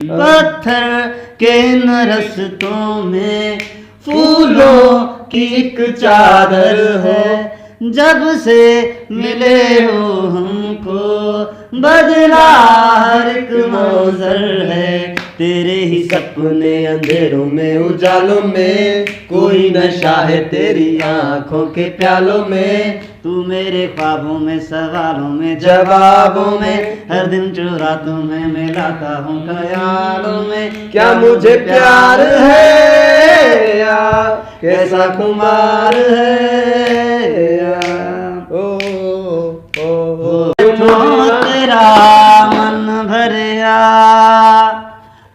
पत्थर के इन रस्तों में फूलों की एक चादर है। जब से मिले हो हमको बदला हर एक मंजर है। तेरे ही सपने अंधेरों में उजालों में, कोई नशा है तेरी आंखों के प्यालों में। तू मेरे ख्वाबों में, सवालों में, जवाबों में, हर दिन जो रातों में मिलाता हूँ ख्यालों में। क्या मुझे प्यार है या कैसा खुमार है या तेरा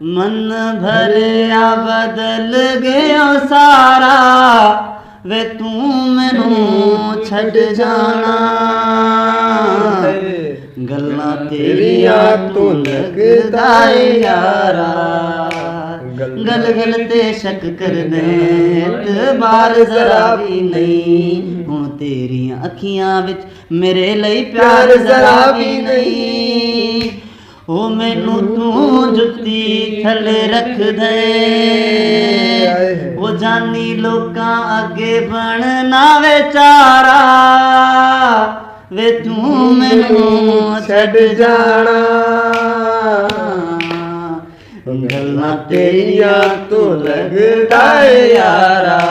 मन भरिया बदल गया सारा। वे तू मैनू छड़ जाना, गल्लां तेरिया तू लगदा यारा। गल गल ते शक कर दे बार जरा भी नहीं। हुण तेरियां अखियां विच मेरे लई प्यार जरा भी नहीं। ओ मैनू तू जुत्ती थले रख दे, वो जानी लोकां अगे बनना बेचारा। वे तू मैनू छड़ जाना, गल्लां तेरियां तू लगदा यारा।